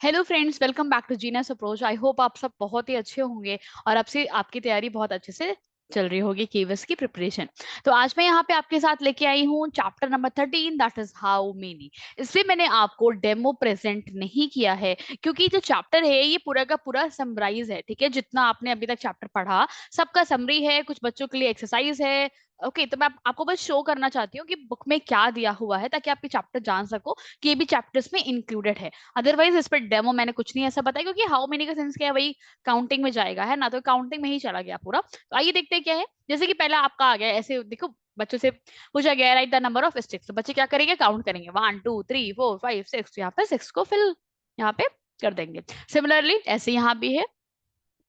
Hello friends, welcome back to genius approach. I hope आप सब बहुत ही अच्छे होंगे और आपसे आपकी तैयारी बहुत अच्छे से चल रही होगी केवीएस की प्रिपरेशन। तो आज मैं यहाँ पे आपके साथ लेके आई हूँ chapter number 13, that is how many. इसलिए मैंने आपको डेमो प्रेजेंट नहीं किया है क्योंकि जो चैप्टर है ये पूरा का पूरा समराइज है। ठीक है, जितना आपने अभी तक चैप्टर पढ़ा सबका समरी है, कुछ बच्चों के लिए एक्सरसाइज है। ओके, तो मैं आपको बस शो करना चाहती हूँ कि बुक में क्या दिया हुआ है ताकि आप ये चैप्टर जान सको कि ये भी चैप्टर्स में इंक्लूडेड है। अदरवाइज इस पर डेमो मैंने कुछ नहीं ऐसा बताया क्योंकि हाउ मेनी का सेंस क्या है, वही काउंटिंग में जाएगा है ना, तो काउंटिंग में ही चला गया पूरा। तो आइए देखते हैं क्या है। जैसे कि पहला आपका आ गया, ऐसे देखो बच्चों से पूछा गया right the number of sticks, तो बच्चे क्या करेंगे, काउंट करेंगे 1 2 3 4 5 6, यहाँ पे 6 को फिल यहाँ पे कर देंगे। सिमिलरली ऐसे यहाँ भी है।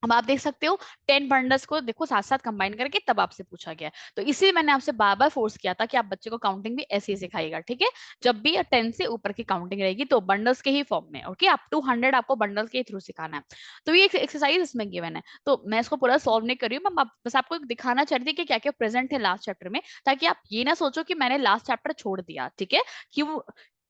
अब आप देख सकते हो 10 बंडल्स को देखो साथ साथ कंबाइन करके तब आपसे पूछा गया है। तो इसीलिए मैंने आपसे बार बार फोर्स किया था कि आप बच्चे को काउंटिंग भी ऐसे ही सिखाइएगा। ठीक है, जब भी 10 से ऊपर की काउंटिंग रहेगी तो बंडल्स के ही फॉर्म में। ओके, अप टू 100 आपको बंडल्स के थ्रू सिखाना है। तो ये एक्सरसाइज इसमें गिवन है, तो मैं इसको पूरा सॉल्व नहीं कर रही हूँ। मैं बस आपको दिखाना चाह रही थी कि क्या क्या प्रेजेंट है लास्ट चैप्टर में, ताकि आप ये ना सोचो कि मैंने लास्ट चैप्टर छोड़ दिया। ठीक है, क्यों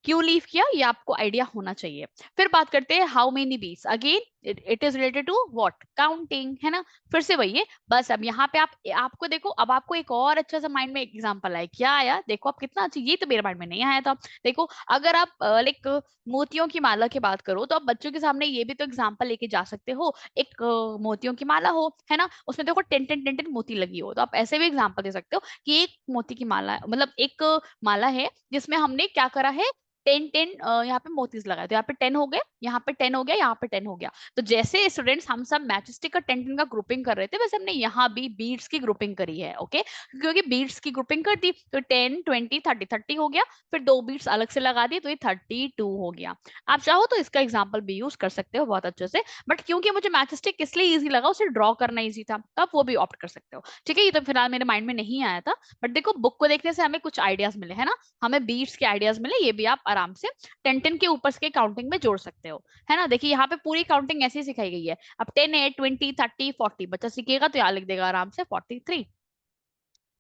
क्यों लीव किया ये आपको आइडिया होना चाहिए। फिर बात करते हैं हाउ मेनी बीस। Again it is related to what, counting है ना। फिर से वही है, बस अब यहाँ पे आपको देखो, अब आपको एक और अच्छा सा माइंड में एग्जांपल आया। क्या आया देखो, आप कितना अच्छा, ये तो मेरे माइंड में नहीं आया था। देखो, अगर आप लाइक मोतियों की माला की बात करो तो आप बच्चों के सामने ये भी तो एग्जांपल लेके जा सकते हो। एक मोतियों की माला हो है ना, उसमें देखो 10 10 10 10 मोती लगी हो, तो आप ऐसे भी एग्जांपल दे सकते हो कि एक मोती की माला, मतलब एक माला है जिसमें हमने क्या करा है, 10 10 यहाँ पे मोतीज लगाए, तो यहाँ पे 10 हो गए, यहाँ पे 10 हो गया, यहाँ पे 10 हो गया। तो जैसे स्टूडेंट्स हम सब मैचस्टिक का 10 10 का ग्रुपिंग कर रहे थे, वैसे हमने यहाँ भी बीड्स की ग्रुपिंग करी है। ओके, क्योंकि बीड्स की ग्रुपिंग कर दी तो 10 20 30 30 हो गया, फिर दो बीड्स अलग से लगा दी तो ये 32 हो गया। आप चाहो तो इसका एग्जाम्पल भी यूज कर सकते हो बहुत अच्छे से, बट क्योंकि मुझे मैचस्टिक इसलिए ईजी लगा, उसे ड्रॉ करना ईजी था, तो आप वो भी ऑप्ट कर सकते हो। ठीक है, ये तो फिलहाल मेरे माइंड में नहीं आया था, बट देखो बुक को देखने से हमें कुछ आइडियाज मिले है ना, हमें बीट्स के आइडियाज मिले, ये भी आप आराम से 10 10 के ऊपर के काउंटिंग में जोड़ सकते हो है ना। देखिए यहाँ पे पूरी काउंटिंग ऐसे ही सिखाई गई है। अब 10 है, 20 30 40, बच्चा सीखेगा तो यहाँ लिख देगा आराम से 43।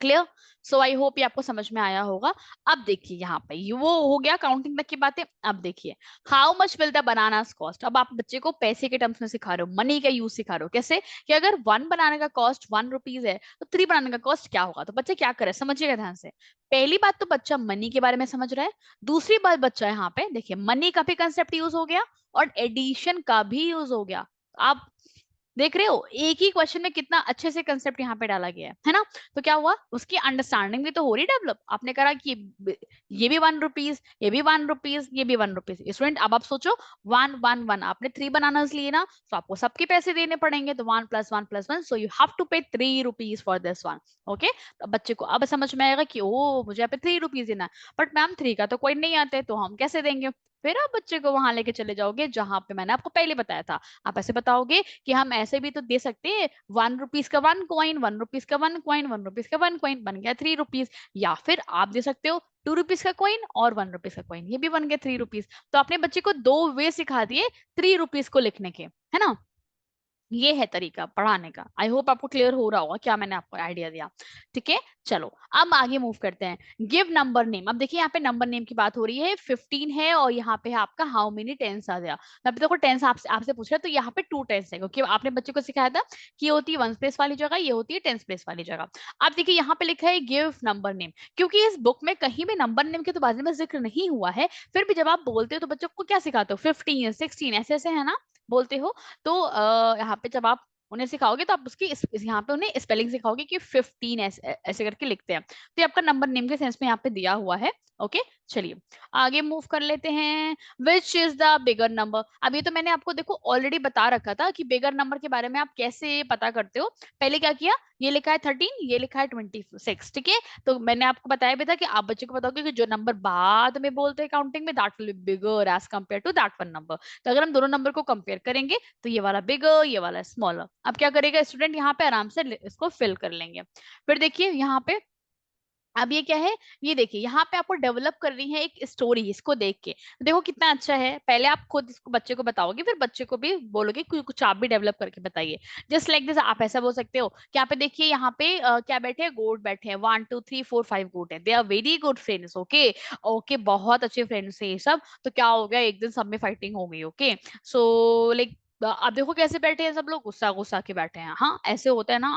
क्लियर। सो आई होप ये आपको समझ में आया होगा। अब देखिए यहाँ पे ये वो हो गया काउंटिंग तक की बातें। अब देखिए how much will the bananas cost. अब आप बच्चे को पैसे के टर्म्स में सिखा रहे हो, मनी का यूज सिखा रहे हो। कैसे कि अगर 1 बनाने का कॉस्ट 1 रुपीज है तो 3 बनाने का कॉस्ट क्या होगा। तो बच्चे क्या करे, समझिएगा ध्यान से। पहली बात तो बच्चा मनी के बारे में समझ रहा है। दूसरी बात, बच्चा यहाँ पे देखिए मनी का भी कंसेप्ट यूज हो गया और एडिशन का भी यूज हो गया। आप देख रहे हो एक ही क्वेश्चन में कितना अच्छे से कंसेप्ट यहाँ पे डाला गया है ना। तो क्या हुआ, उसकी अंडरस्टैंडिंग भी तो हो रही डेवलप। आपने करा कि ये भी 1 रुपीज, ये भी 1 रुपीज, ये भी 1 रुपीज। स्टूडेंट अब आप सोचो, 1 1 1 आपने 3 बनानास लिए ना, तो आपको सबके पैसे देने पड़ेंगे, तो 1 + 1 + 1, सो यू हैव टू पे 3 rupees for this one. Okay, तो बच्चे को अब समझ में आएगा कि ओ मुझे यहाँ पे 3 रुपीज देना है, बट मैम 3 का तो कोई नहीं आते, तो हम कैसे देंगे। फिर आप बच्चे को वहां लेके चले जाओगे जहां पे मैंने आपको पहले बताया था। आप ऐसे बताओगे कि हम ऐसे भी तो दे सकते हैं, 1 रुपीज का 1 कॉइन, 1 रुपीज का 1 कॉइन, 1 रुपीज का 1 कॉइन, बन गया 3 रुपीज। या फिर आप दे सकते हो 2 रुपीज का कॉइन और 1 रुपीज का कॉइन, ये भी बन गया 3 रुपीज। तो आपने बच्चे को दो वे सिखा दिए 3 रुपीज को लिखने के, है ना। ये है तरीका पढ़ाने का। आई होप आपको क्लियर हो रहा होगा क्या मैंने आपको आइडिया दिया। ठीक है, चलो अब आगे मूव करते हैं। Give number name. अब देखिए यहाँ पे नंबर नेम की बात हो रही है, 15 है और यहाँ पे है आपका हाउ मेनी टेंस आ गया। अभी देखो टेंस आपसे आपसे पूछ रहा है, तो यहाँ पे 2 टेंस है क्योंकि आपने बच्चे को सिखाया था कि ये होती है 1 प्लेस वाली जगह, ये होती है 10 प्लेस वाली जगह। अब देखिए यहाँ पे लिखा है गिव नंबर नेम, क्योंकि इस बुक में कहीं भी नंबर नेम के तो बारे में जिक्र नहीं हुआ है। फिर भी जब आप बोलते हो तो बच्चों को क्या सिखाते हो, 15 16 ऐसे ऐसे है ना बोलते हो। तो यहाँ पे जब आप उन्हें सिखाओगे तो आप उसकी यहाँ पे उन्हें स्पेलिंग सिखाओगे कि 15 ऐसे ऐसे करके लिखते हैं। तो ये आपका नंबर नेम के सेंस में यहाँ पे दिया हुआ है। ओके, चलिए आगे मूव कर लेते हैं। Which is the bigger number. अब ये तो मैंने आपको देखो ऑलरेडी बता रखा था कि बिगर नंबर के बारे में आप कैसे पता करते हो। पहले क्या किया, ये लिखा है 13, ये लिखा है 26। ठीक है, तो मैंने आपको बताया भी था कि आप बच्चे को बताओगे कि जो नंबर बाद में बोलते हैं काउंटिंग में, that will be bigger as compare to that one number. तो अगर हम दोनों नंबर को कंपेयर करेंगे तो ये वाला बिगर, ये वाला स्मॉलर। अब क्या करेगा स्टूडेंट, यहाँ पे आराम से इसको फिल कर लेंगे। फिर देखिए यहाँ पे अब ये क्या है, ये देखिए यहाँ पे आपको डेवलप करनी है एक स्टोरी इसको देख के। देखो कितना अच्छा है, पहले आप खुद इसको बच्चे को बताओगे, फिर बच्चे को भी बोलोगे कुछ आप भी डेवलप करके बताइए। जस्ट लाइक दिस आप ऐसा बोल सकते हो कि यहाँ पे देखिए, यहाँ पे क्या बैठे हैं, गोट बैठे हैं, 1 2 3 4 5 गोट है, they are very good friends. Okay, okay, बहुत अच्छे फ्रेंड्स है ये सब। तो क्या हो गया, एक दिन सब में फाइटिंग हो गई। ओके, सो लाइक आप देखो कैसे बैठे हैं सब लोग, गुस्सा गुस्सा के बैठे हैं। हाँ, ऐसे होता है ना,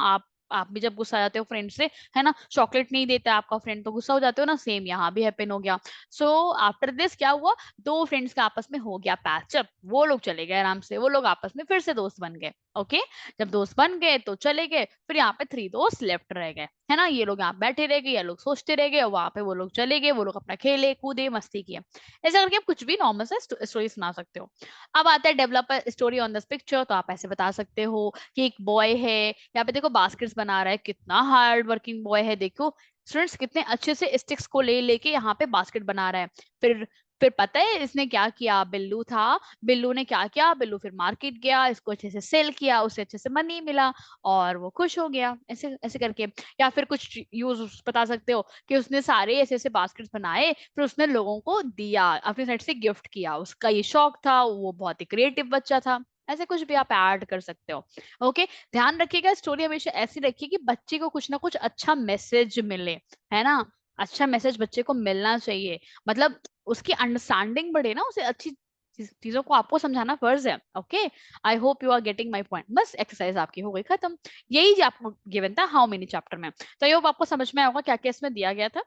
आप भी जब गुस्सा आ जाते हो फ्रेंड से, है ना, चॉकलेट नहीं देता आपका फ्रेंड तो गुस्सा हो जाते हो ना, सेम यहाँ भी हैपन हो गया। सो आफ्टर दिस क्या हुआ, दो फ्रेंड्स का आपस में हो गया पैचअप, वो लोग चले गए आराम से, वो लोग आपस में फिर से दोस्त बन गए। ओके, जब दोस्त बन गए तो चले गए, फिर यहाँ पे 3 दोस्त लेफ्ट रह गए, है ना, ये लोग यहाँ बैठे रह गए, ये लोग सोचते रह गए, वहां पे वो लोग चले गए, वो लोग अपना खेले कूदे मस्ती किए। ऐसा करके आप कुछ भी नॉर्मल सा स्टोरी सुना सकते हो। अब आता है develop story on this picture, तो आप ऐसे बता सकते हो कि एक बॉय है, यहाँ पे देखो बास्केट्स बना रहा है, कितना हार्ड वर्किंग बॉय है, देखो स्टूडेंट्स कितने अच्छे से स्टिक्स को ले लेके यहाँ पे बास्केट बना रहा है। फिर फिर पता है इसने क्या किया, बिल्लू था, बिल्लू ने क्या किया, बिल्लू फिर मार्केट गया, इसको अच्छे से सेल किया, उसे अच्छे से मनी मिला और वो खुश हो गया, ऐसे ऐसे करके। या फिर कुछ यूज बता सकते हो कि उसने सारे ऐसे ऐसे बास्केट्स बनाए, फिर उसने लोगों को दिया, अपनी साइड से गिफ्ट किया, उसका ये शौक था, वो बहुत ही क्रिएटिव बच्चा था। ऐसे कुछ भी आप ऐड कर सकते हो। ओके, ध्यान रखिएगा स्टोरी हमेशा ऐसी रखिए कि बच्चे को कुछ ना कुछ अच्छा मैसेज मिले, है ना, अच्छा मैसेज बच्चे को मिलना चाहिए, मतलब उसकी अंडरस्टैंडिंग बढ़े ना, उसे अच्छी चीजों को आपको समझाना फर्ज है। Okay, I hope you are getting my point. बस एक्सरसाइज आपकी हो गई खत्म, यही जो आपको गिवन था हाउ मेनी चैप्टर में। तो आई होप आपको समझ में आया होगा क्या क्या इसमें दिया गया था।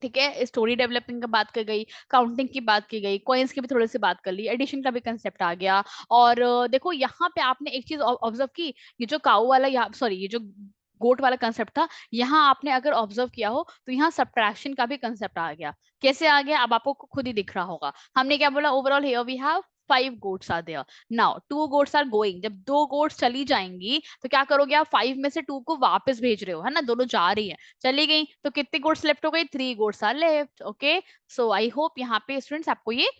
ठीक है, स्टोरी डेवलपिंग का बात कर गई, काउंटिंग की बात की गई, कॉइन्स की भी थोड़ी सी बात कर ली, एडिशन का भी कंसेप्ट आ गया। और देखो यहाँ पे आपने एक चीज ऑब्जर्व की, ये जो काऊ वाला, यहाँ सॉरी ये जो गोट वाला कंसेप्ट था, यहाँ आपने अगर ऑब्जर्व किया हो तो यहाँ सब्ट्रैक्शन का भी कंसेप्ट आ गया। कैसे आ गया, अब आपको खुद ही दिख रहा होगा। हमने क्या बोला, overall here we have 5 goats are there. Now 2 goats are going. जब 2 goats चली जाएंगी तो क्या करोगे आप, 5 में से 2 को वापस भेज रहे हो, है ना, दोनों जा रही है, चली गई, तो कितने गोट्स लेफ्ट हो गए, 3 goats are left. Okay, so I hope यहाँ पे स्टूडेंट्स आपको ये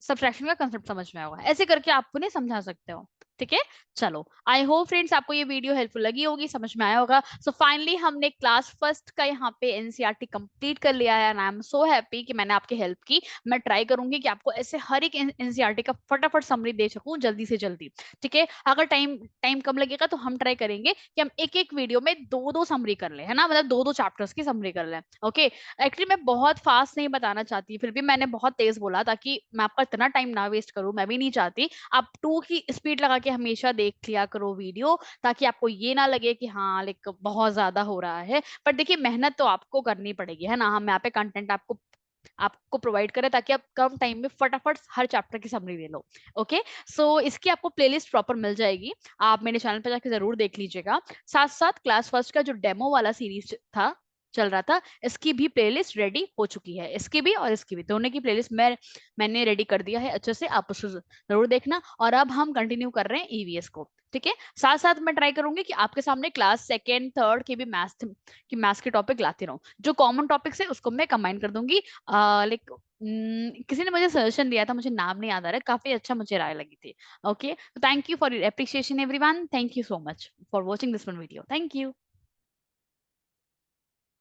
सब्ट्रैक्शन का कंसेप्ट समझ में आएगा, ऐसे करके आप उन्हें समझा सकते हो। ठीक है, चलो, आई होप फ्रेंड्स आपको ये वीडियो हेल्पफुल लगी होगी, समझ में आया होगा। सो फाइनली हमने क्लास फर्स्ट का यहाँ पे एनसीईआरटी कंप्लीट कर लिया है, and I am so happy कि मैंने आपकी हेल्प की। मैं ट्राई करूंगी कि आपको ऐसे हर एक एनसीईआरटी का फटाफट समरी दे सकूं जल्दी से जल्दी। ठीक है, अगर टाइम टाइम कम लगेगा तो हम ट्राई करेंगे कि हम एक एक वीडियो में दो दो समरी कर ले, है ना, मतलब दो दो चैप्टर्स की समरी कर ले। ओके, एक्चुअली मैं बहुत फास्ट नहीं बताना चाहती, फिर भी मैंने बहुत तेज बोला ताकि मैं आपका इतना टाइम ना वेस्ट करूं, मैं भी नहीं चाहती। आप 2 की स्पीड लगा के हमेशा देख लिया करो वीडियो, ताकि आपको ये ना लगे कि हाँ लाइक बहुत ज्यादा हो रहा है। पर देखिए मेहनत तो आपको करनी पड़ेगी, है ना, हम यहाँ पे कंटेंट आपको आपको प्रोवाइड करें ताकि आप कम टाइम में फटाफट हर चैप्टर की समरी ले लो। ओके, सो इसकी आपको प्लेलिस्ट प्रॉपर मिल जाएगी, आप मेरे चैनल पे जाके जरूर देख लीजिएगा। साथ साथ क्लास फर्स्ट का जो डेमो वाला सीरीज था, चल रहा था, इसकी भी प्लेलिस्ट रेडी हो चुकी है, इसकी भी और इसकी भी, दोनों की प्लेलिस्ट मैंने रेडी कर दिया है अच्छे से, आप उसे जरूर देखना। और अब हम कंटिन्यू कर रहे हैं ईवीएस को। ठीक है, साथ साथ मैं ट्राई करूंगी कि आपके सामने क्लास सेकेंड थर्ड की भी मैथ्स के टॉपिक लाती रहूं, जो कॉमन टॉपिक्स है उसको मैं कंबाइन कर दूंगी। लाइक किसी ने मुझे सजेशन दिया था, मुझे नाम नहीं याद आ रहा है, काफी अच्छा मुझे राय लगी थी। Okay, thank you for your appreciation everyone, thank you so much for watching this one video, thank you.